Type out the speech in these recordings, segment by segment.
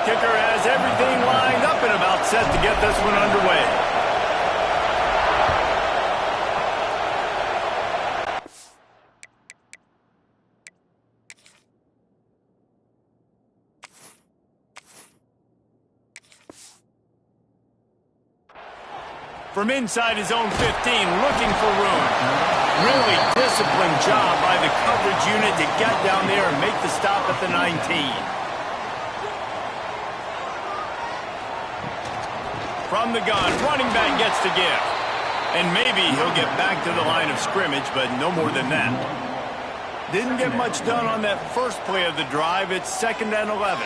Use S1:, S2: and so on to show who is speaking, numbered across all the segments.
S1: Kicker has everything lined up and about set to get this one underway. From inside his own 15, looking for room. Really disciplined job by the coverage unit to get down there and make the stop at the 19. From the gun, running back gets to give. And maybe he'll get back to the line of scrimmage, but no more than that. Didn't get much done on that first play of the drive. It's 2nd and 11.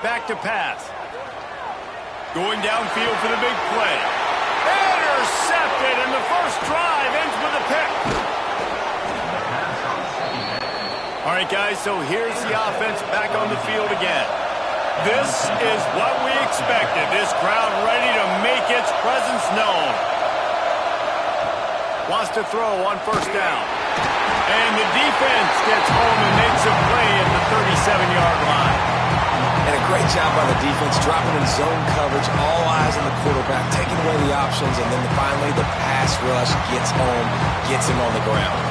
S1: Back to pass. Going downfield for the big play. Intercepted, and the first drive ends with a pick. All right, guys, so here's the offense back on the field again. This is what we expected. This crowd ready to make its presence known. Wants to throw on 1st down. And the defense gets home and makes a play at the 37-yard line.
S2: And a great job by the defense, dropping in zone coverage, all eyes on the quarterback, taking away the options, and then finally the pass rush gets home, gets him on the ground.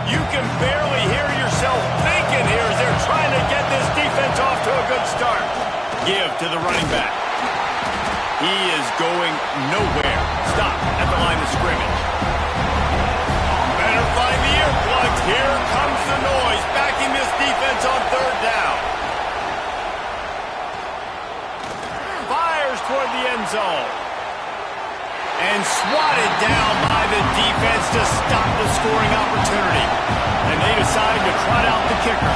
S1: You can barely hear yourself thinking here as they're trying to get this defense off to a good start. Give to the running back. He is going nowhere. Stop at the line of scrimmage. Better find the earplugs. Here comes the noise, backing this defense on 3rd down. Fires toward the end zone. And swatted down by the defense to stop the scoring opportunity. And they decide to trot out the kicker.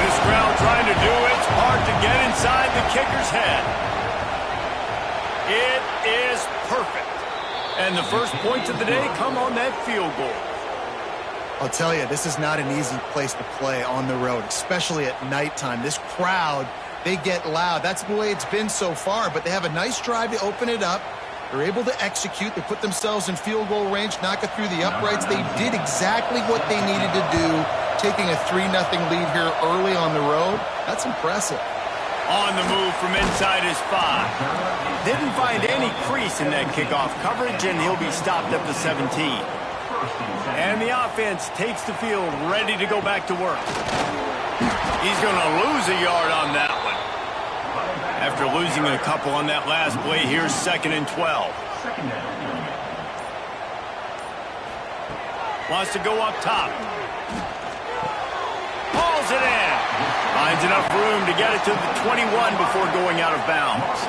S1: This crowd trying to do its part to get inside the kicker's head. It is perfect. And the first points of the day come on that field goal.
S3: I'll tell you, this is not an easy place to play on the road, especially at nighttime. This crowd, they get loud. That's the way it's been so far, but they have a nice drive to open it up. They're able to execute. They put themselves in field goal range, knock it through the uprights. They did exactly what they needed to do, taking a 3-0 lead here early on the road. That's impressive.
S1: On the move from inside his 5. Didn't find any crease in that kickoff coverage, and he'll be stopped at the 17. And the offense takes the field, ready to go back to work. He's going to lose a yard on that one. After losing a couple on that last play, here's 2nd and 12. Wants to go up top. Hauls it in. Finds enough room to get it to the 21 before going out of bounds.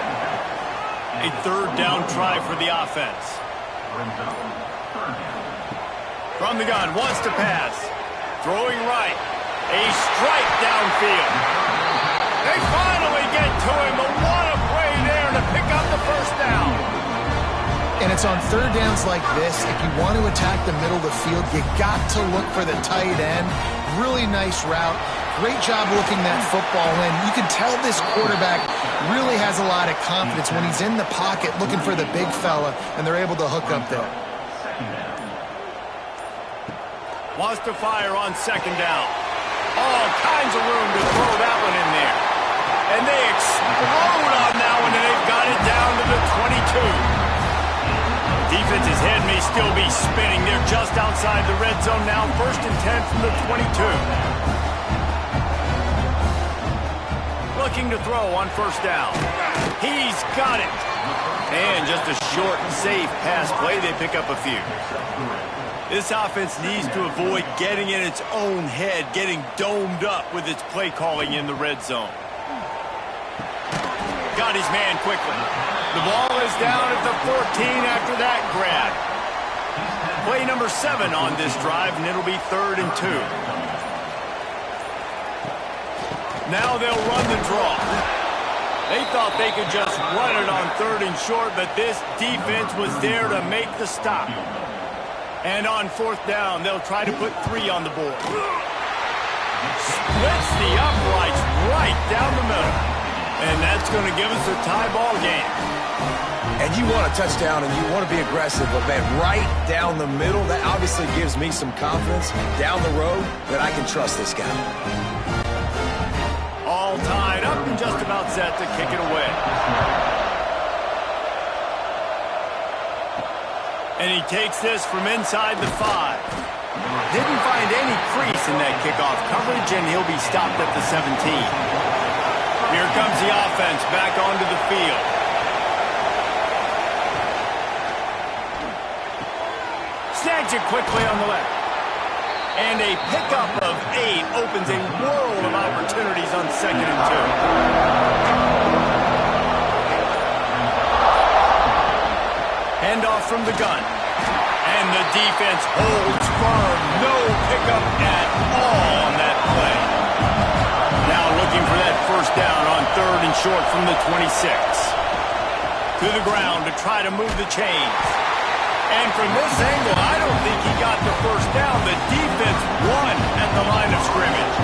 S1: A 3rd down try for the offense. From the gun, wants to pass. Throwing right. A strike downfield. They finally get to him, but what a play there to pick up the 1st down.
S3: And it's on 3rd downs like this. If you want to attack the middle of the field, you got to look for the tight end. Really nice route. Great job looking that football in. You can tell this quarterback really has a lot of confidence when he's in the pocket looking for the big fella, and they're able to hook up there.
S1: Wants to fire on 2nd down. All kinds of room to throw that one in there. And they explode on that one, and they've got it down to the 22. Defense's head may still be spinning. They're just outside the red zone now. 1st and 10 from the 22. Looking to throw on 1st down. He's got it. And just a short, safe pass play. They pick up a few. This offense needs to avoid getting in its own head, getting domed up with its play calling in the red zone. Got his man quickly. The ball is down at the 14 after that grab. Play number 7 on this drive, and it'll be 3rd and 2. Now they'll run the draw. They thought they could just run it on 3rd and short, but this defense was there to make the stop. And on 4th down, they'll try to put 3 on the board. Splits the uprights right down the middle. And that's going to give us a tie ball game.
S2: And you want a touchdown and you want to be aggressive, but man, right down the middle, that obviously gives me some confidence down the road that I can trust this guy.
S1: All tied up and just about set to kick it away. And he takes this from inside the 5. Didn't find any crease in that kickoff coverage, and he'll be stopped at the 17. Here comes the offense back onto the field. Snags it quickly on the left. And a pickup of 8 opens a world of opportunities on 2nd and 2. Handoff from the gun. And the defense holds firm. No pickup at all on that play. Now looking for that first down on 3rd and short from the 26. To the ground to try to move the chains. And from this angle, I don't think he got the first down. The defense won at the line of scrimmage.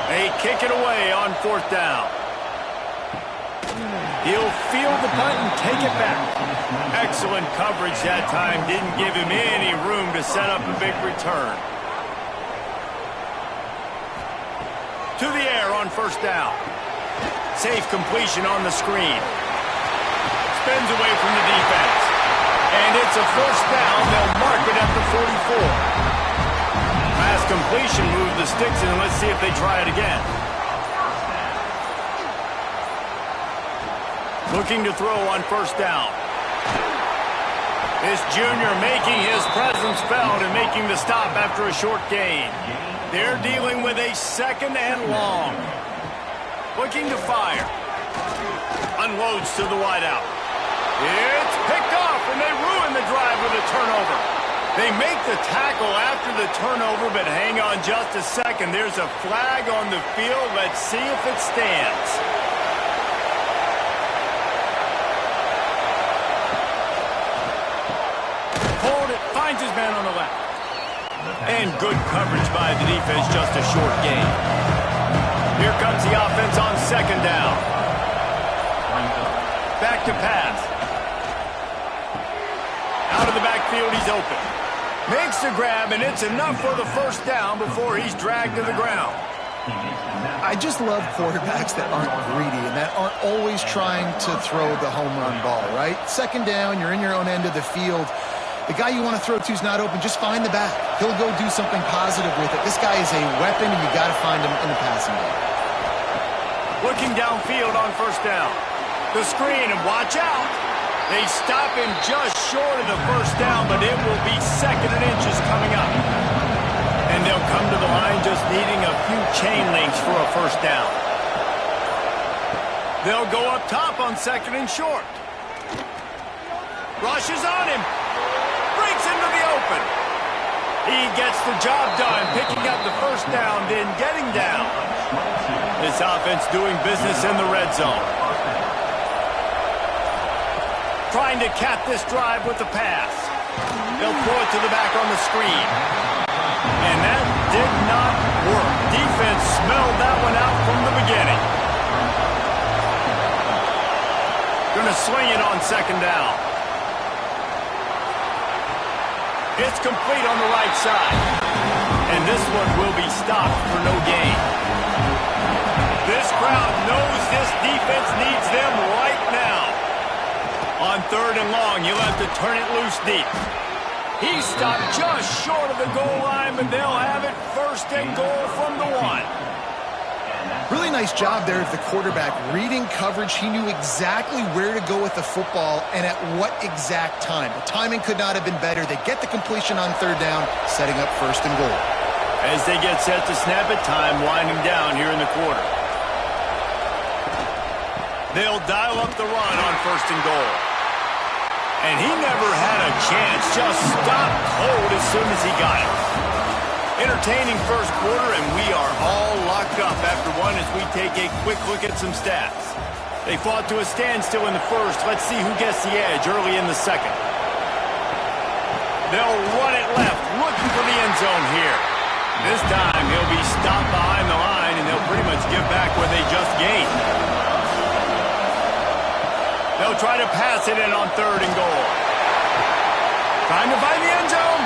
S1: They kick it away on 4th down. He'll field the punt and take it back. Excellent coverage that time. Didn't give him any room to set up a big return. To the air on 1st down. Safe completion on the screen. Spins away from the defense. And it's a 1st down. They'll mark it at the 44. Pass completion, move the sticks, and let's see if they try it again. Looking to throw on 1st down. This junior making his presence felt and making the stop after a short gain. They're dealing with a 2nd and long. Looking to fire. Unloads to the wideout. It's picked off, and they ruin the drive with a turnover. They make the tackle after the turnover, but hang on just a second. There's a flag on the field. Let's see if it stands. Hold it, finds his man on the left. And good coverage by the defense, just a short gain. Here comes the offense on 2nd down. Back to pass. Out of the backfield, he's open. Makes the grab, and it's enough for the 1st down before he's dragged to the ground.
S3: I just love quarterbacks that aren't greedy and that aren't always trying to throw the home run ball, right? 2nd down, you're in your own end of the field. The guy you want to throw to is not open. Just find the back. He'll go do something positive with it. This guy is a weapon, and you got to find him in the passing game.
S1: Looking downfield on 1st down. The screen, and watch out. They stop him just short of the 1st down, but it will be 2nd and inches coming up. And they'll come to the line just needing a few chain links for a 1st down. They'll go up top on 2nd and short. Rushes on him. Breaks into the open. He gets the job done, picking up the 1st down, then getting down. This offense doing business in the red zone. Trying to cap this drive with the pass. They'll throw it to the back on the screen. And that did not work. Defense smelled that one out from the beginning. Gonna swing it on 2nd down. It's complete on the right side. And this one will be stopped for no gain. This crowd knows this defense needs them right now. On 3rd and long, you'll have to turn it loose deep. He stopped just short of the goal line, but they'll have it 1st and goal from the 1.
S3: Really nice job there of the quarterback. Reading coverage, he knew exactly where to go with the football and at what exact time. The timing could not have been better. They get the completion on 3rd down, setting up 1st and goal.
S1: As they get set to snap it, time winding down here in the quarter. They'll dial up the run on 1st and goal. And he never had a chance, just stopped cold as soon as he got it. Entertaining 1st quarter, and we are all locked up after one as we take a quick look at some stats. They fought to a standstill in the 1st. Let's see who gets the edge early in the 2nd. They'll run it left, looking for the end zone here. This time, he'll be stopped behind the line, and they'll pretty much try to pass it in on 3rd and goal. Trying to find the end zone.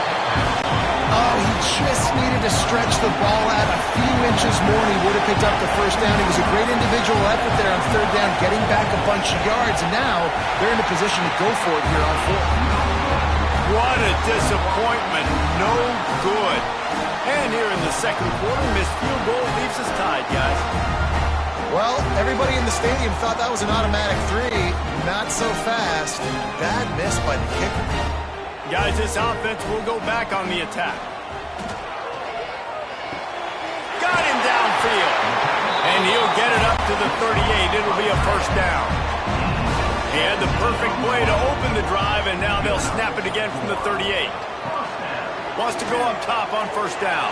S3: Oh, he just needed to stretch the ball out a few inches more and he would have picked up the first down. It was a great individual effort there on 3rd down, getting back a bunch of yards, and now they're in a position to go for it here on 4th.
S1: What a disappointment. No good. And here in the second quarter, missed field goal leaves us tied, guys.
S3: Well, everybody in the stadium thought that was an automatic 3. Not so fast. Bad miss by the kicker.
S1: Guys, this offense will go back on the attack. Got him downfield. And he'll get it up to the 38. It'll be a first down. He had the perfect play to open the drive, and now they'll snap it again from the 38. Wants to go up top on first down.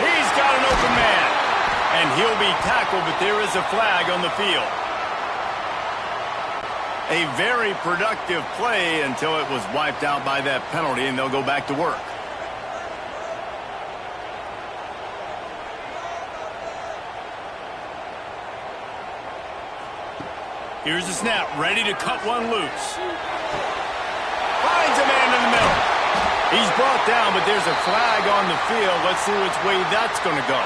S1: He's got an open man. And he'll be tackled, but there is a flag on the field. A very productive play until it was wiped out by that penalty, and they'll go back to work. Here's the snap, ready to cut one loose. Finds a man in the middle. He's brought down, but there's a flag on the field. Let's see which way that's going to go.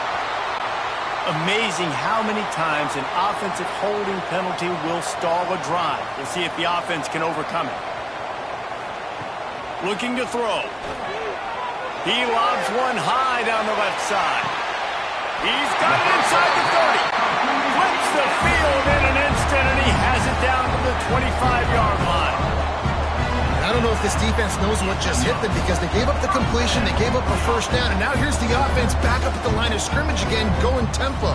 S1: Amazing how many times an offensive holding penalty will stall a drive. We'll see if the offense can overcome it. Looking to throw. He lobs one high down the left side. He's got it inside the 30. Flips the field in an instant, and he has it down to the 25-yard line.
S3: I don't know if this defense knows what just hit them because they gave up the completion, they gave up a first down, and now here's the offense back up at the line of scrimmage again, going tempo.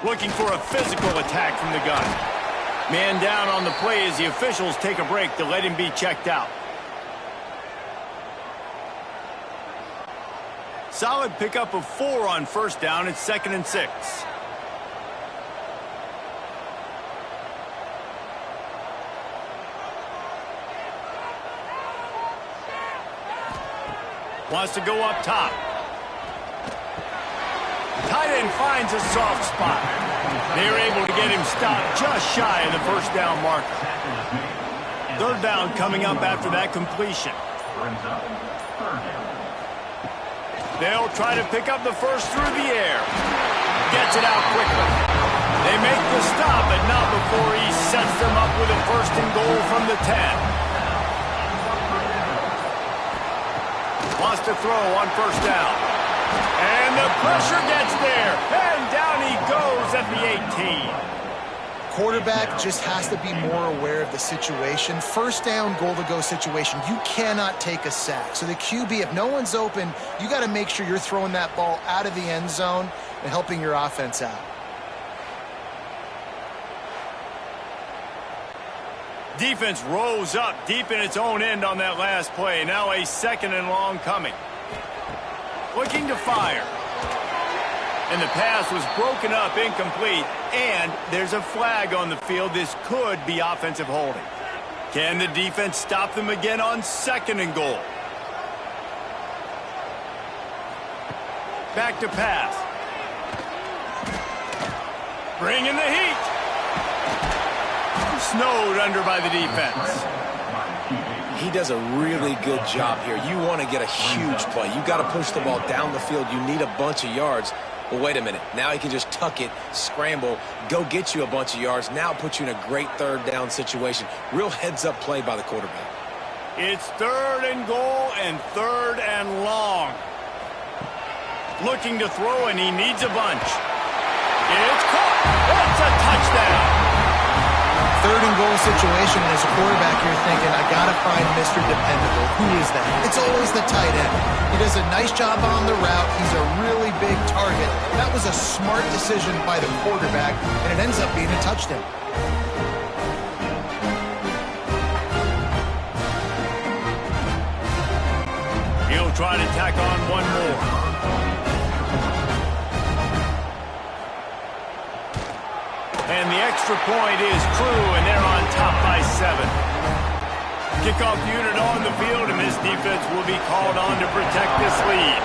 S1: Looking for a physical attack from the gun. Man down on the play as the officials take a break to let him be checked out. Solid pickup of 4 on first down. It's 2nd and 6. Wants to go up top. Tight end finds a soft spot. They're able to get him stopped just shy of the first down marker. 3rd down coming up after that completion. They'll try to pick up the first through the air. Gets it out quickly. They make the stop, but not before he sets them up with a 1st and goal from the 10. Wants to throw on first down. And the pressure gets there. And down he goes at the 18.
S3: Quarterback just has to be more aware of the situation. First down, goal-to-go situation. You cannot take a sack. So the QB, if no one's open, you got to make sure you're throwing that ball out of the end zone and helping your offense out.
S1: Defense rose up deep in its own end on that last play. Now a 2nd and long coming. Looking to fire. And the pass was broken up, incomplete, and there's a flag on the field. This could be offensive holding. Can the defense stop them again on 2nd and goal? Back to pass. Bringing the heat. Snowed under by the defense.
S2: He does a really good job here. You want to get a huge play. You got to push the ball down the field. You need a bunch of yards. But wait a minute. Now he can just tuck it, scramble, go get you a bunch of yards. Now put you in a great 3rd down situation. Real heads-up play by the quarterback.
S1: It's 3rd and goal and 3rd and long. Looking to throw, and he needs a bunch. It's caught. It's a touchdown.
S3: 3rd and goal situation, and as a quarterback, you're thinking, I got to find Mr. Dependable. Who is that? It's always the tight end. He does a nice job on the route. He's a really big target. That was a smart decision by the quarterback, and it ends up being a touchdown.
S1: He'll try to tack on one more. And the extra point is true, and they're on top by 7. Kickoff unit on the field, and this defense will be called on to protect this lead.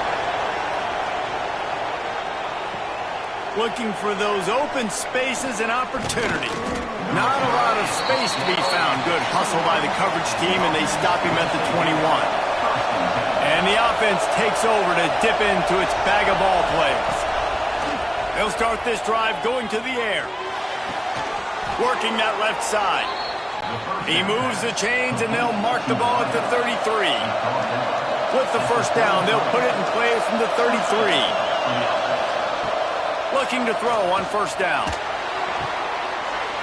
S1: looking for those open spaces and opportunity. Not a lot of space to be found. Good hustle by the coverage team, and they stop him at the 21. And the offense takes over to dip into its bag of ball plays. They'll start this drive going to the air. Working that left side. He moves the chains, and they'll mark the ball at the 33. With the first down, they'll put it in play from the 33. Looking to throw on first down.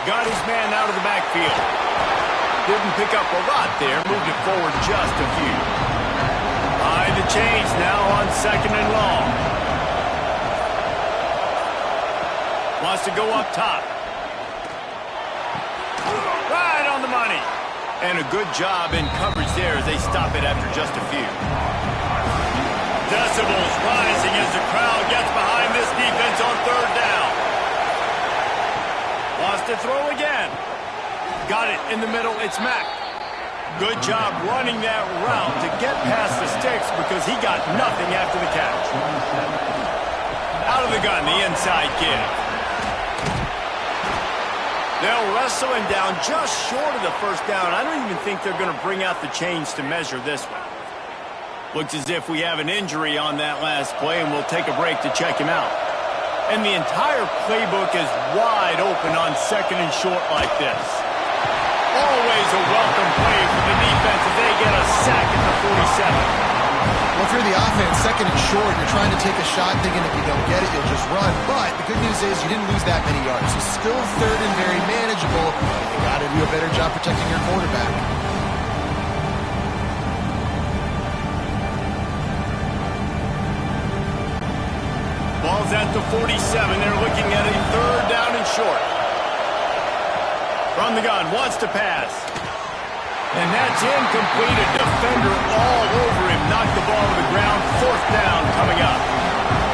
S1: Got his man out of the backfield. Didn't pick up a lot there. Moved it forward just a few. Behind the chains now on second and long. Wants to go up top. Right on the money. And a good job in coverage there as they stop it after just a few. Decibels rising as the crowd gets behind this defense on third down. Wants to throw again. Got it in the middle. It's Mack. Good job running that route to get past the sticks because he got nothing after the catch. Out of the gun, the inside kid. They'll wrestle him down just short of the first down. I don't even think they're going to bring out the chains to measure this one. Looks as if we have an injury on that last play, and we'll take a break to check him out. And the entire playbook is wide open on second and short like this. Always a welcome play for the defense as they get a sack at the 47.
S3: Well, if you're the offense, second and short, you're trying to take a shot thinking if you don't get it, you'll just run. But the good news is you didn't lose that many yards. So still third and very manageable. You got to do a better job protecting your quarterback.
S1: Ball's at the 47. They're looking at a third down and short. From the gun, wants to pass. And that's incomplete. A defender all over him. Knocked the ball to the ground. Fourth down coming up.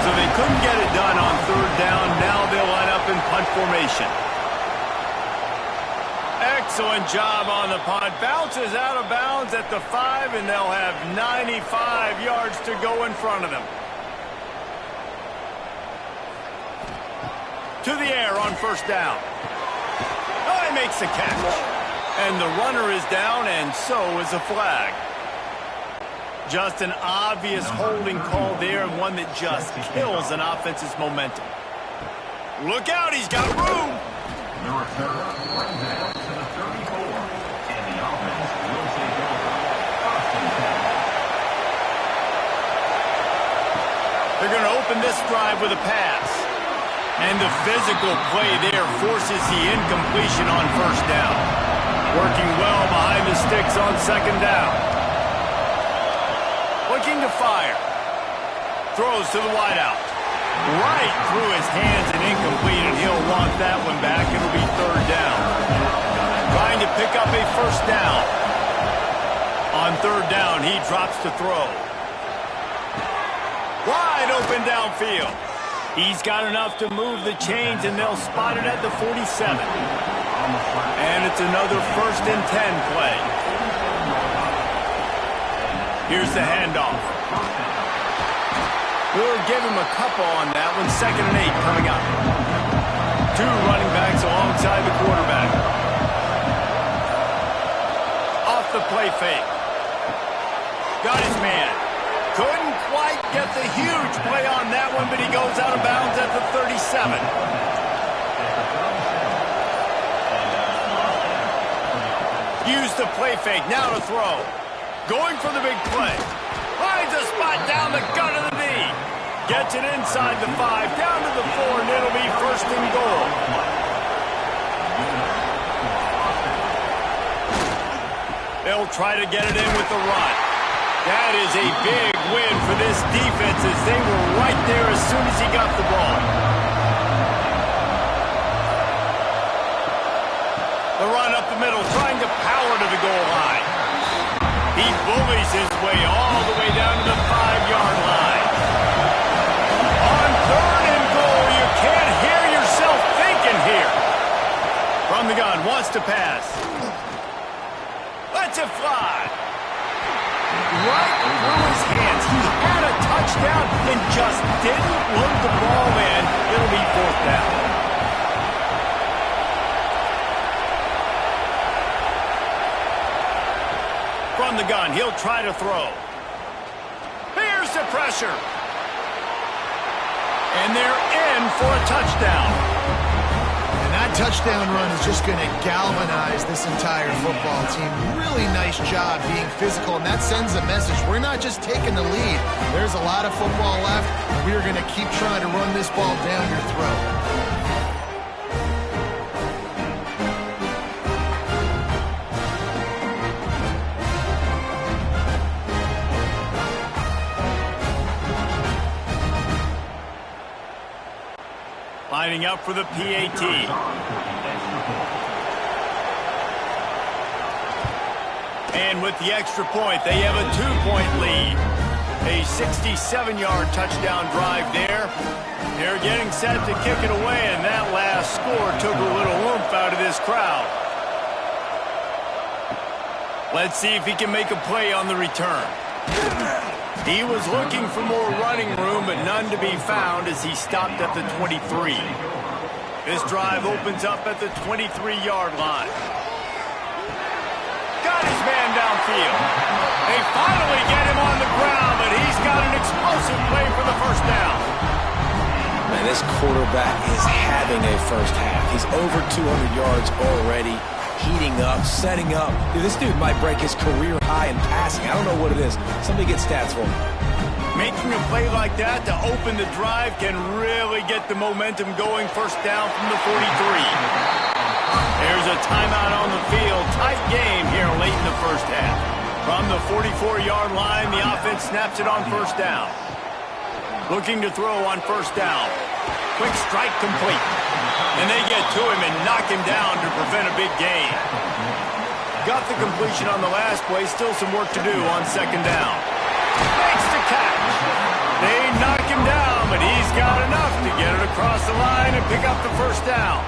S1: So they couldn't get it done on third down. Now they'll line up in punt formation. Excellent job on the punt. Bounces out of bounds at the 5, and they'll have 95 yards to go in front of them. To the air on first down. Oh, he makes the catch. And the runner is down, and so is a flag. Just an obvious holding call there, and one that just kills an offense's momentum. Look out, he's got room.
S4: The return brings it up to the 34, and the offense will take over.
S1: They're going to open this drive with a pass. And the physical play there forces the incompletion on first down. Working well behind the sticks on second down. Looking to fire. Throws to the wideout. Right through his hands and incomplete, and he'll want that one back. It'll be third down. Trying to pick up a first down. On third down, he drops to throw. Wide open downfield. He's got enough to move the chains, and they'll spot it at the 47. And it's another 1st and 10 play. Here's the handoff. We'll give him a couple on that one. 2nd and 8 coming up. 2 running backs alongside the quarterback. Off the play fake. Got his man. Couldn't quite get the huge play on that one, but he goes out of bounds at the 37. Use the play fake, now to throw. Going for the big play. Finds a spot down the gut of the knee. Gets it inside the 5, down to the 4, and it'll be 1st and goal. They'll try to get it in with the run. That is a big win for this defense as they were right there as soon as he got the ball. The run up the middle, trying to power to the goal line. He bullies his way all the way down to the 5-yard line. On 3rd and goal, you can't hear yourself thinking here. From the gun, wants to pass. Lets it fly. Right through his hands. He had a touchdown and just didn't load the ball in It'll be 4th down. From the gun, he'll try to throw. Here's the pressure. And they're in for a touchdown.
S3: And that touchdown run is just going to galvanize this entire football team. Really nice job being physical, and that sends a message. We're not just taking the lead. There's a lot of football left, and we are going to keep trying to run this ball down your throat.
S1: Lining up for the PAT. And with the extra point, they have a 2-point lead. A 67-yard touchdown drive there. They're getting set to kick it away, and that last score took a little oomph out of this crowd. Let's see if he can make a play on the return. He was looking for more running room, but none to be found as he stopped at the 23. This drive opens up at the 23-yard line. Got his man downfield. They finally get him on the ground, but he's got an explosive play for the 1st down.
S2: Man, this quarterback is having a first half. He's over 200 yards already. Heating up, setting up. Dude, this dude might break his career high in passing. I don't know what it is. Somebody get stats for him.
S1: Making a play like that to open the drive can really get the momentum going. 1st down from the 43. There's a timeout on the field. Tight game here late in the 1st half. From the 44-yard line, the offense snaps it on 1st down. Looking to throw on 1st down. Quick strike complete. And they get to him and knock him down to prevent a big gain. Got the completion on the last play. Still some work to do on 2nd down. Makes the catch. They knock him down, but he's got enough to get it across the line and pick up the 1st down.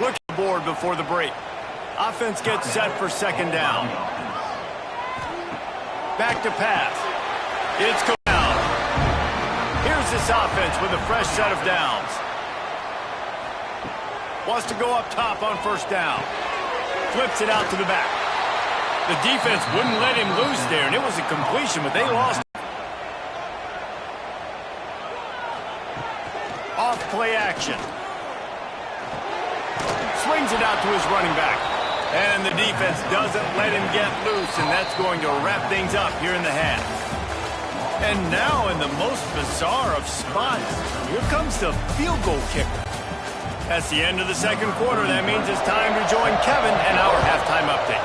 S1: Look at the board before the break. Offense gets set for 2nd down. Back to pass. It's going down. Here's this offense with a fresh set of downs. Wants to go up top on 1st down. Flips it out to the back. The defense wouldn't let him loose there, and it was a completion, but they lost. Off play action. Swings it out to his running back. And the defense doesn't let him get loose, and that's going to wrap things up here in the half. And now in the most bizarre of spots, here comes the field goal kicker. That's the end of the 2nd quarter. That means it's time to join Kevin and our halftime update.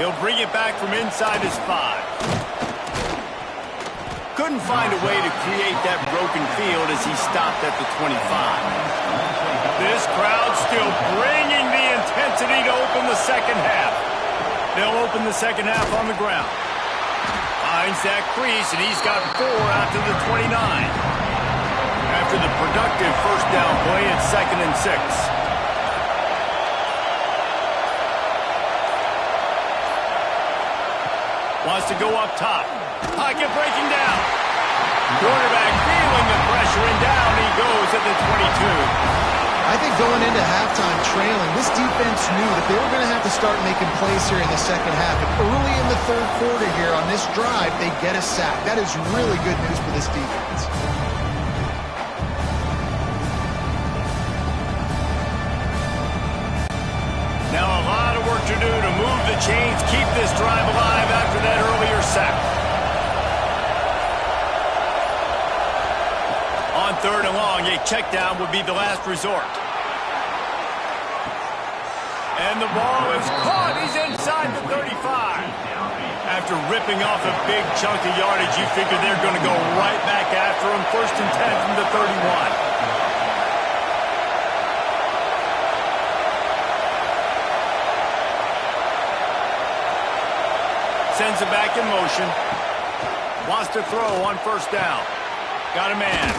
S1: He'll bring it back from inside his 5. Couldn't find a way to create that broken field as he stopped at the 25. This crowd still bringing the intensity to open the 2nd half. They'll open the 2nd half on the ground. Finds that crease, and he's got 4 out to the 29. After the productive 1st down play, it's 2nd and 6. Wants to go up top. Pocket breaking down. Quarterback feeling the pressure, and down he goes at the 22.
S3: I think going into halftime trailing, this defense knew that they were going to have to start making plays here in the 2nd half. And early in the 3rd quarter here on this drive, they get a sack. That is really good news for this defense.
S1: Now a lot of work to do to move the chains, keep this drive alive after that earlier sack. On 3rd and long, a check down would be the last resort. And the ball is caught. He's inside the 35. After ripping off a big chunk of yardage, you figure they're going to go right back after him. 1st and 10 from the 31. Sends it back in motion. Wants to throw on 1st down. Got a man.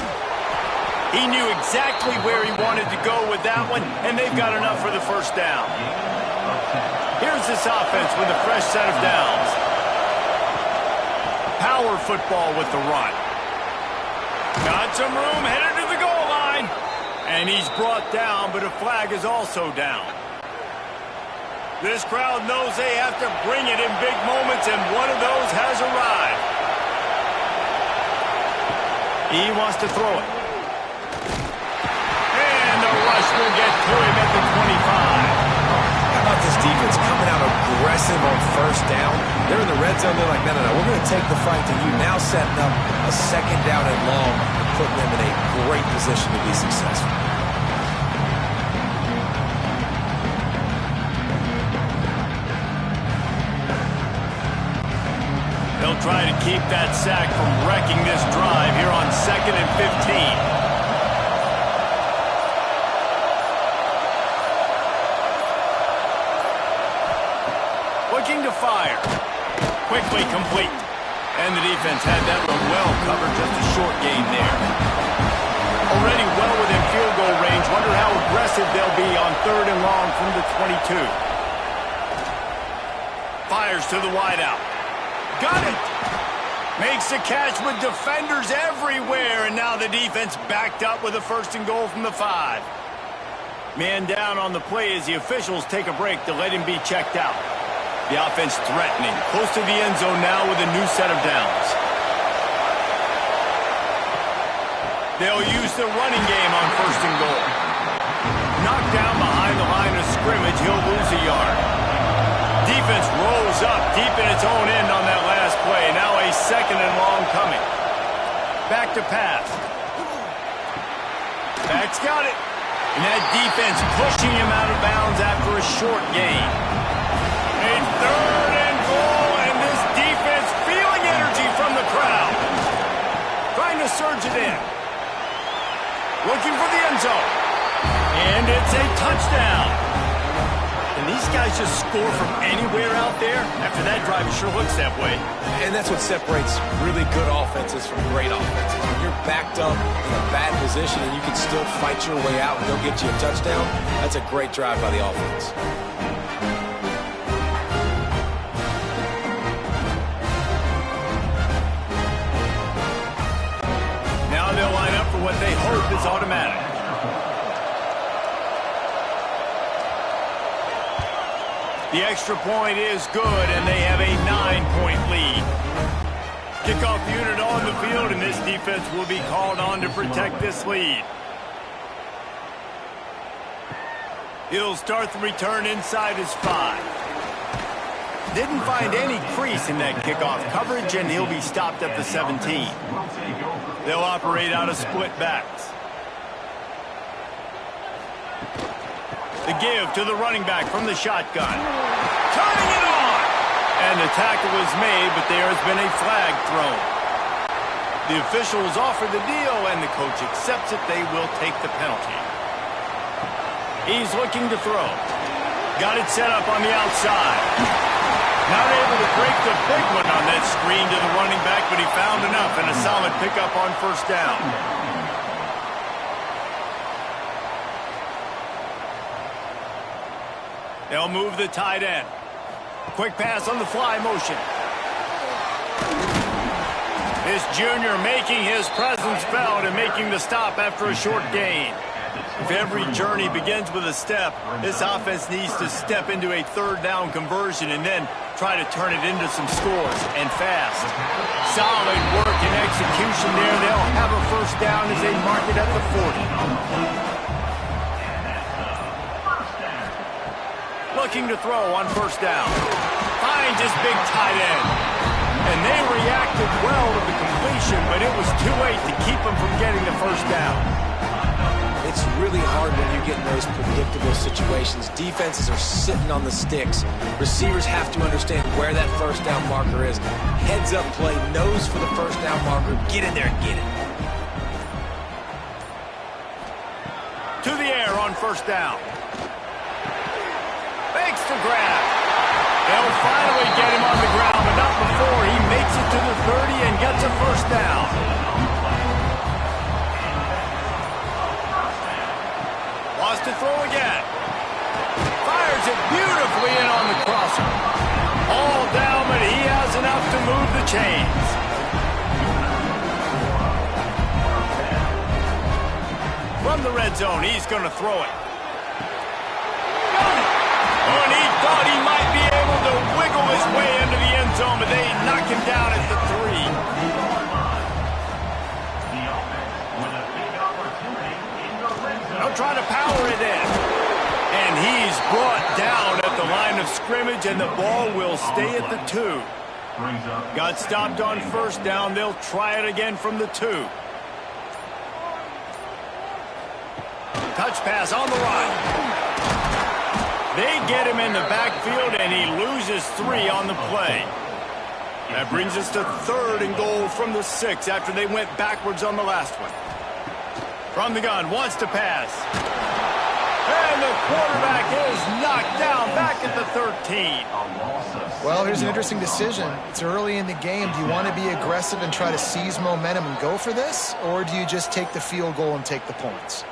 S1: He knew exactly where he wanted to go with that one, and they've got enough for the 1st down. Here's this offense with a fresh set of downs. power football with the run. Got some room, headed to the goal line. And he's brought down, but a flag is also down. This crowd knows they have to bring it in big moments, and one of those has arrived. He wants to throw it. And the rush will get to him at the 25.
S2: How about this defense coming out aggressive on first down? They're in the red zone. They're like, no, we're going to take the fight to you. Now setting up a second down and long and putting them in a great position to be successful.
S1: They'll try to keep that sack from wrecking this drive here on 2nd and 15. Looking to fire. Quickly complete. And the defense had that one well covered, just a short gain there. Already well within field goal range. Wonder how aggressive they'll be on 3rd and long from the 22. Fires to the wideout. Got it! Makes the catch with defenders everywhere, and now the defense backed up with a 1st and goal from the 5. Man down on the play as the officials take a break to let him be checked out. The offense threatening, close to the end zone now with a new set of downs. They'll use the running game on 1st and goal. Knocked down behind the line of scrimmage, he'll lose a yard. Defense rolls up deep in its own end on that last play. Now a 2nd and long coming. Back to pass. Back's got it. And that defense pushing him out of bounds after a short gain. A 3rd and goal, and this defense feeling energy from the crowd. Trying to surge it in. Looking for the end zone. And it's a touchdown. And these guys just score from anywhere out there. After that drive, it sure looks that way.
S2: And that's what separates really good offenses from great offenses. When you're backed up in a bad position and you can still fight your way out and go get you a touchdown, that's a great drive by the offense.
S1: Now they'll line up for what they hope is automatic. The extra point is good, and they have a 9-point lead. Kickoff unit on the field, and this defense will be called on to protect this lead. He'll start the return inside his 5. Didn't find any crease in that kickoff coverage, and he'll be stopped at the 17. They'll operate out of split backs. The give to the running back from the shotgun. Turning it on! And the tackle is made, but there has been a flag thrown. The officials offer the deal, and the coach accepts it. They will take the penalty. He's looking to throw. Got it set up on the outside. Not able to break the big one on that screen to the running back, but he found enough and a solid pickup on 1st down. They'll move the tight end. Quick pass on the fly motion. This junior making his presence felt and making the stop after a short gain. If every journey begins with a step, this offense needs to step into a 3rd down conversion and then try to turn it into some scores, and fast. Solid work and execution there. They'll have a 1st down as they mark it at the 40. Looking to throw on 1st down. Finds his big tight end. And they reacted well to the completion, but it was too late to keep them from getting the 1st down.
S2: It's really hard when you get in those predictable situations. Defenses are sitting on the sticks. Receivers have to understand where that 1st down marker is. Heads up play, nose for the 1st down marker. Get in there and get it.
S1: To the air on 1st down. Fakes the grab. They'll finally get him on the ground, but not before he makes it to the 30 and gets a 1st down. Wants to throw again. Fires it beautifully in on the crosser. All down, but he has enough to move the chains. From the red zone, he's going to throw it. Oh, and he thought he might be able to wiggle his way into the end zone, but they knock him down at the 3. They'll try to power it in. And he's brought down at the line of scrimmage, and the ball will stay at the 2. Got stopped on first down. They'll try it again from the 2. Touch pass on the run. They get him in the backfield, and he loses 3 on the play. That brings us to 3rd and goal from the 6 after they went backwards on the last one. From the gun, wants to pass. And the quarterback is knocked down back at the 13.
S3: Well, here's an interesting decision. It's early in the game. Do you want to be aggressive and try to seize momentum and go for this? Or do you just take the field goal and take the points?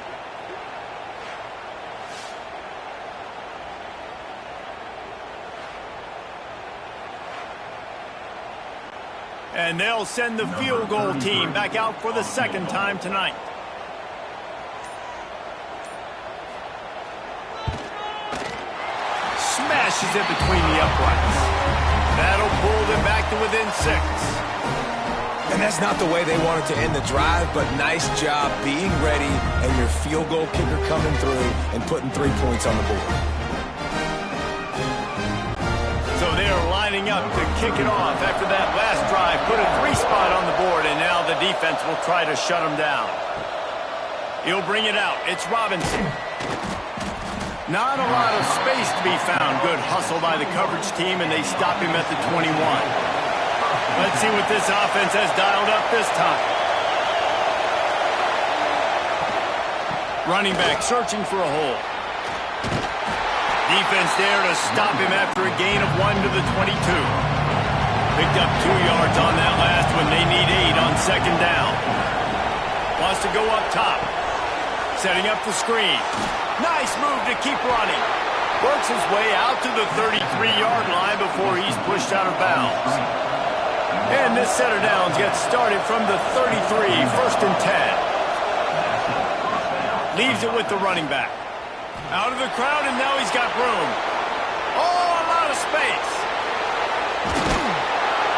S1: And they'll send the field goal team back out for the 2nd time tonight. Smashes it between the uprights. That'll pull them back to within 6.
S2: And that's not the way they wanted to end the drive, but nice job being ready and your field goal kicker coming through and putting 3 points on the board.
S1: So they are lining up to kick it off after that last drive. Put a 3 spot on the board, and now the defense will try to shut them down. He'll bring it out. It's Robinson. Not a lot of space to be found. Good hustle by the coverage team, and they stop him at the 21. Let's see what this offense has dialed up this time. Running back searching for a hole. Defense there to stop him after a gain of 1 to the 22. Picked up 2 yards on that last one. They need 8 on 2nd down. Wants to go up top. Setting up the screen. Nice move to keep running. Works his way out to the 33-yard line before he's pushed out of bounds. And this set of downs gets started from the 33, 1st and 10. Leaves it with the running back. Out of the crowd, and now he's got room. Oh, a lot of space.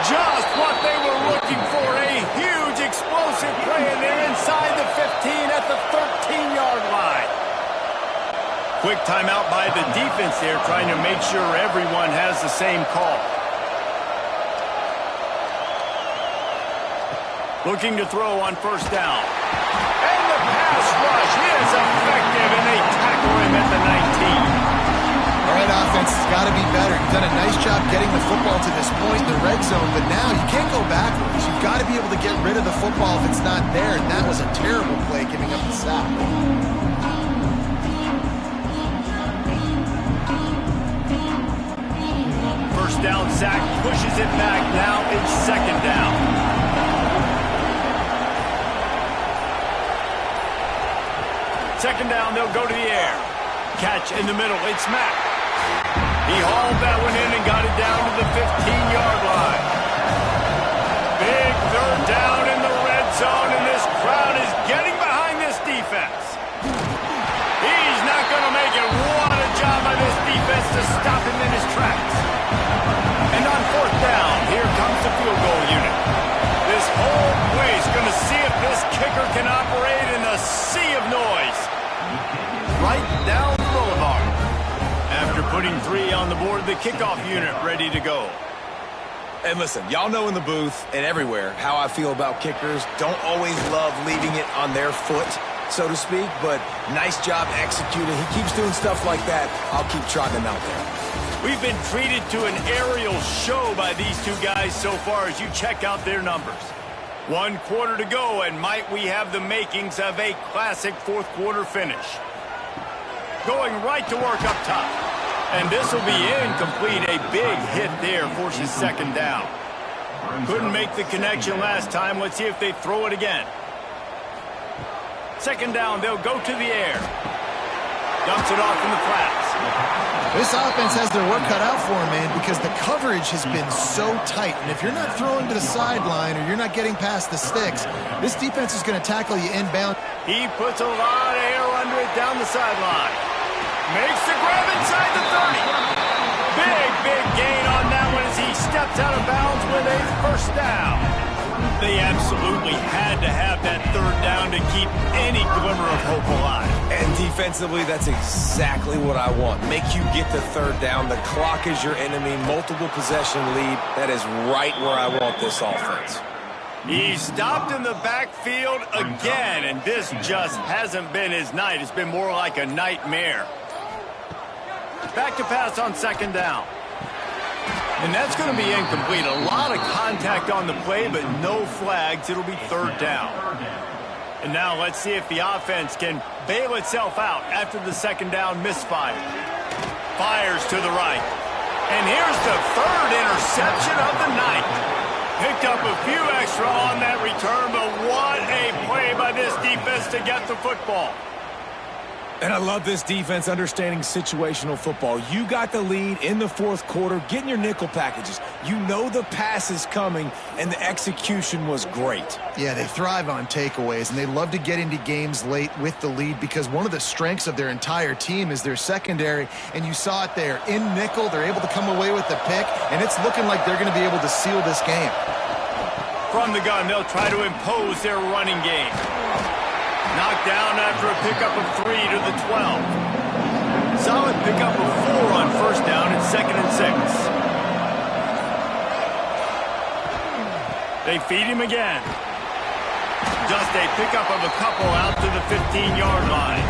S1: Just what they were looking for. A huge explosive play, and they're inside the 15 at the 13-yard line. Quick timeout by the defense there, trying to make sure everyone has the same call. Looking to throw on 1st down. And the pass rush is effective, and they tackle him at the 19.
S3: All right, offense has got to be better. You've done a nice job getting the football to this point in the red zone, but now you can't go backwards. You've got to be able to get rid of the football if it's not there, and that was a terrible play giving up the sack.
S1: 1st down sack, pushes it back. Now it's 2nd down. Second down, they'll go to the air. Catch in the middle, it's Mack. He hauled that one in and got it down to the 15-yard line. Big 3rd down in the red zone, and this crowd is getting behind this defense. He's not going to make it. What a job by this defense to stop him in his tracks. And on 4th down, here comes the field goal unit. This whole place going to see if this kicker can operate in the sea of noise. Right down the boulevard. After putting 3 on the board, the kickoff unit ready to go.
S2: And listen, y'all know in the booth and everywhere how I feel about kickers. Don't always love leaving it on their foot, so to speak, but nice job executing. He keeps doing stuff like that. I'll keep trotting him out there.
S1: We've been treated to an aerial show by these 2 guys so far as you check out their numbers. 1 quarter to go, and might we have the makings of a classic 4th quarter finish. Going right to work up top. And this will be incomplete. A big hit there forces 2nd down. Couldn't make the connection last time. Let's see if they throw it again. 2nd down, they'll go to the air. Dumps it off in the flats.
S3: This offense has their work cut out for them, man, because the coverage has been so tight. And if you're not throwing to the sideline or you're not getting past the sticks, this defense is going to tackle you inbound.
S1: He puts a lot of air under it down the sideline. Makes the grab inside the 30. Big gain on that one as he steps out of bounds with a first down. They absolutely had to have that third down to keep any glimmer of hope alive.
S2: And defensively, that's exactly what I want. Make you get the third down. The clock is your enemy. Multiple possession lead. That is right where I want this offense.
S1: He stopped in the backfield again, and this just hasn't been his night. It's been more like a nightmare. Back to pass on second down. And that's going to be incomplete. A lot of contact on the play, but no flags. It'll be third down. And now let's see if the offense can bail itself out after the second down misfire. Fires to the right. And here's the third interception of the night. Picked up a few extra on that return, but what a play by this defense to get the football.
S2: And I love this defense understanding situational football. You got the lead in the fourth quarter, getting your nickel packages. You know the pass is coming, and the execution was great.
S3: Yeah, they thrive on takeaways, and they love to get into games late with the lead because one of the strengths of their entire team is their secondary, and you saw it there. In nickel, they're able to come away with the pick, and it's looking like they're going to be able to seal this game.
S1: From the gun, they'll try to impose their running game. Knocked down after a pickup of 3 to the 12. Solid pickup of 4 on first down and 2nd and 6. They feed him again. Just a pickup of a couple out to the 15-yard line.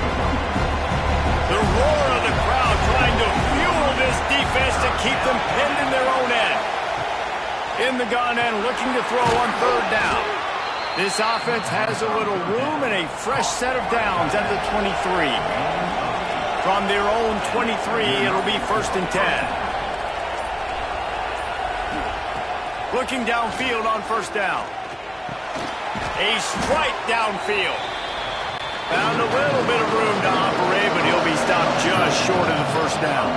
S1: The roar of the crowd trying to fuel this defense to keep them pinned in their own end. In the gun and looking to throw on third down. This offense has a little room and a fresh set of downs at the 23. From their own 23, it'll be 1st and 10. Looking downfield on first down. A strike downfield. Found a little bit of room to operate, but he'll be stopped just short of the first down.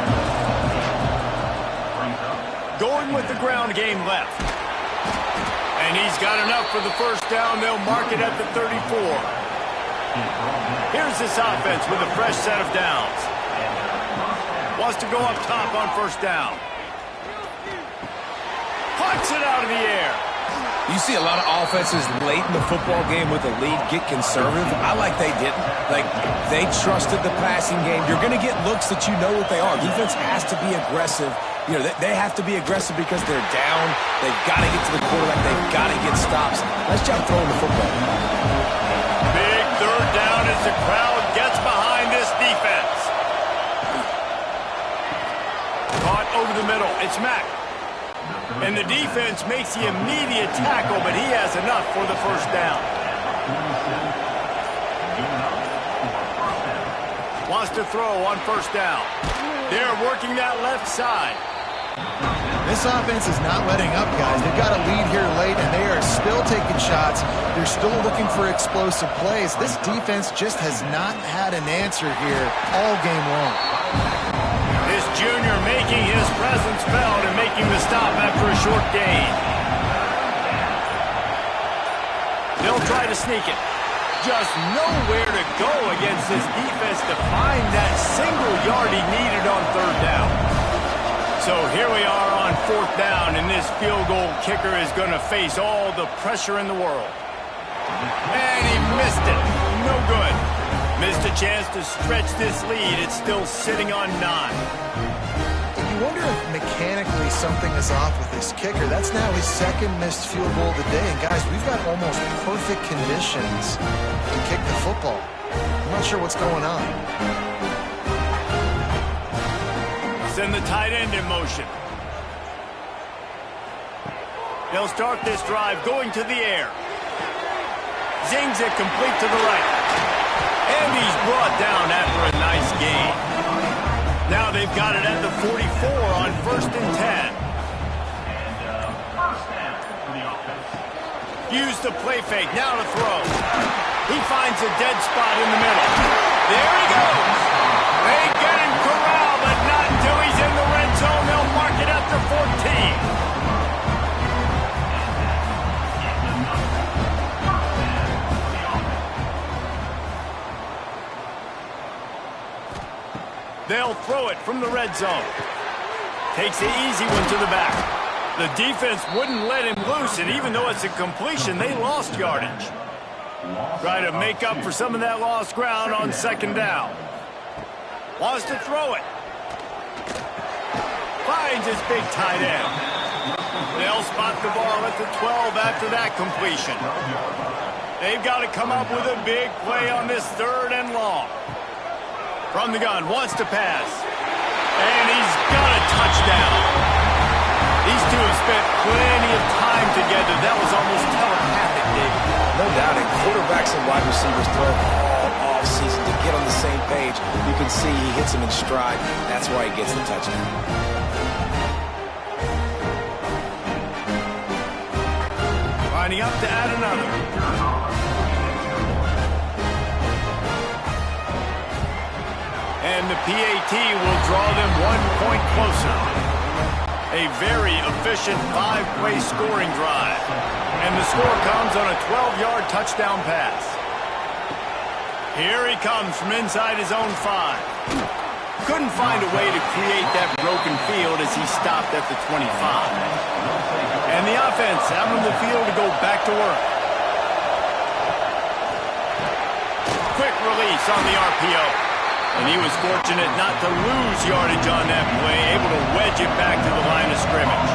S1: Going with the ground game left. And he's got enough for the first down. They'll mark it at the 34. Here's this offense with a fresh set of downs. Wants to go up top on first down. Punts it out of the air.
S2: You see a lot of offenses late in the football game with a lead get conservative. I like they didn't. Like, they trusted the passing game. You're going to get looks that you know what they are. Defense has to be aggressive. You know, they have to be aggressive because they're down. They've got to get to the quarterback. They've got to get stops. Nice job throwing the football.
S1: Big third down as the crowd gets behind this defense. Caught over the middle. It's Mack. And the defense makes the immediate tackle, but he has enough for the first down. Wants to throw on first down. They're working that left side.
S3: This offense is not letting up, guys. They've got a lead here late, and they are still taking shots. They're still looking for explosive plays. This defense just has not had an answer here all game long.
S1: This junior making his presence felt and making the stop after a short gain. They'll try to sneak it. Just nowhere to go against this defense to find that single yard he needed on third down. So here we are on fourth down, and this field goal kicker is going to face all the pressure in the world. And he missed it. No good. Missed a chance to stretch this lead. It's still sitting on 9.
S3: You wonder if mechanically something is off with this kicker. That's now his second missed field goal of the day. And guys, we've got almost perfect conditions to kick the football. I'm not sure what's going on.
S1: Send the tight end in motion. They'll start this drive going to the air. Zings it complete to the right. And he's brought down after a nice gain. Now they've got it at the 44 on 1st and 10. Use the play fake. Now to throw. He finds a dead spot in the middle. There he goes. They get him corralled, but not until he They'll throw it from the red zone. Takes the easy one to the back. The defense wouldn't let him loose, and even though it's a completion, they lost yardage. Try to make up for some of that lost ground on second down. Wants to throw it. Finds his big tight end. They'll spot the ball at the 12 after that completion. They've got to come up with a big play on this 3rd and long. From the gun, wants to pass. And he's got a touchdown. These two have spent plenty of time together. That was almost telepathic, David.
S2: No doubt, and quarterbacks and wide receivers throw all offseason to get on the same page. You can see he hits him in stride. That's why he gets the touchdown.
S1: Lining up to add another. And the PAT will draw them 1 point closer. A very efficient 5-play scoring drive. And the score comes on a 12-yard touchdown pass. Here he comes from inside his own 5. Couldn't find a way to create that broken field as he stopped at the 25. And the offense out on the field to go back to work. Quick release on the RPO. And he was fortunate not to lose yardage on that play, able to wedge it back to the line of scrimmage.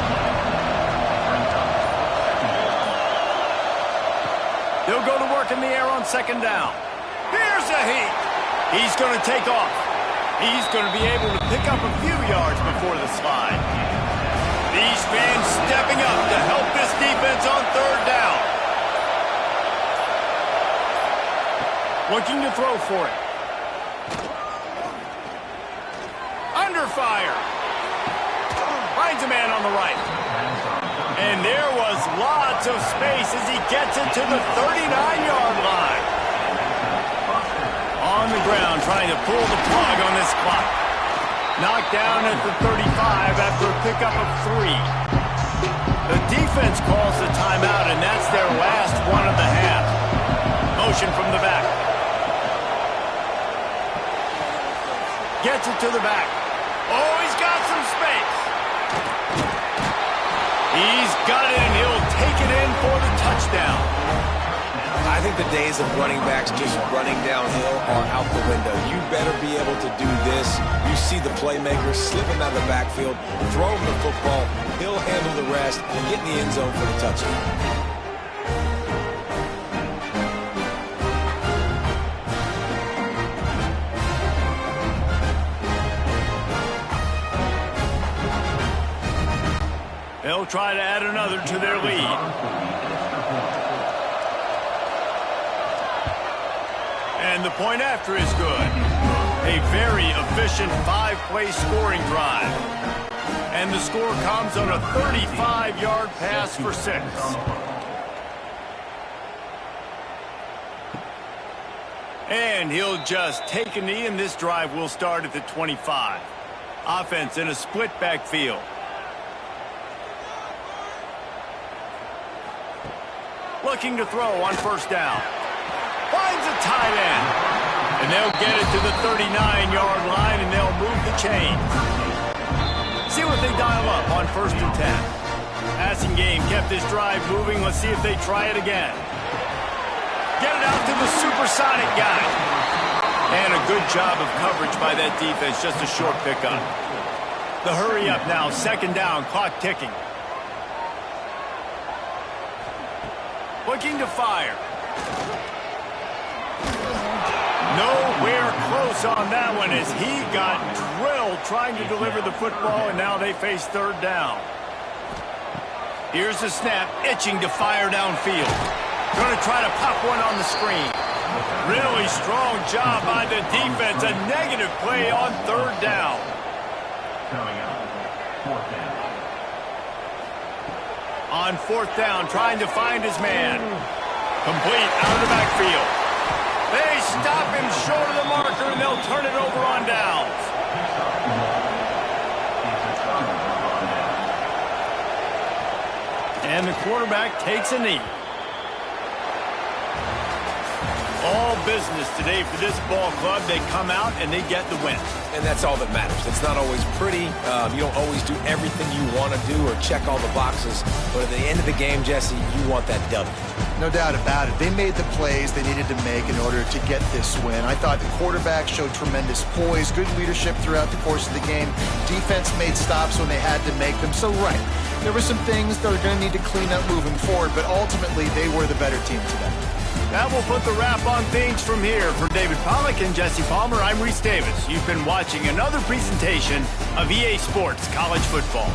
S1: They'll go to work in the air on second down. Here's a heat. He's going to take off. He's going to be able to pick up a few yards before the slide. These fans stepping up to help this defense on 3rd down. Looking to throw for it. Under fire. Finds a man on the right. And there was lots of space as he gets it to the 39-yard line. On the ground, trying to pull the plug on this clock. Knocked down at the 35 after a pickup of 3. The defense calls the timeout, and that's their last one of the half. Motion from the back. Gets it to the back. Oh, he's got some space. He's got it, and he'll take it in for the touchdown.
S2: I think the days of running backs just running downhill are out the window. You better be able to do this. You see the playmaker slip him out of the backfield, throw him the football, he'll handle the rest, and get in the end zone for the touchdown.
S1: They'll try to add another to their lead. And the point after is good. A very efficient 5-play scoring drive. And the score comes on a 35-yard pass for 6. And he'll just take a knee, and this drive will start at the 25. Offense in a split backfield. Looking to throw on 1st down. Finds a tight end. And they'll get it to the 39-yard line, and they'll move the chains. See what they dial up on 1st and 10. Passing game kept this drive moving. Let's see if they try it again. Get it out to the supersonic guy. And a good job of coverage by that defense. Just a short pickup. The hurry up now. 2nd down. Clock ticking. Looking to fire. Nowhere close on that one as he got drilled trying to deliver the football, and now they face 3rd down. Here's the snap, itching to fire downfield. Going to try to pop one on the screen. Really strong job by the defense. A negative play on 3rd down.
S4: Coming up, 4th down.
S1: On 4th down, trying to find his man. Complete out of the backfield. They stop him short of the marker, and they'll turn it over on downs. And the quarterback takes a knee. All business today for this ball club. They come out and they get the win.
S2: And that's all that matters. It's not always pretty. You don't always do everything you want to do or check all the boxes. But at the end of the game, Jesse, you want that W.
S3: No doubt about it. They made the plays they needed to make in order to get this win. I thought the quarterback showed tremendous poise, good leadership throughout the course of the game. Defense made stops when they had to make them. So, right, there were some things that are going to need to clean up moving forward, but ultimately they were the better team today.
S1: That will put the wrap on things from here. For David Pollack and Jesse Palmer, I'm Reese Davis. You've been watching another presentation of EA Sports College Football.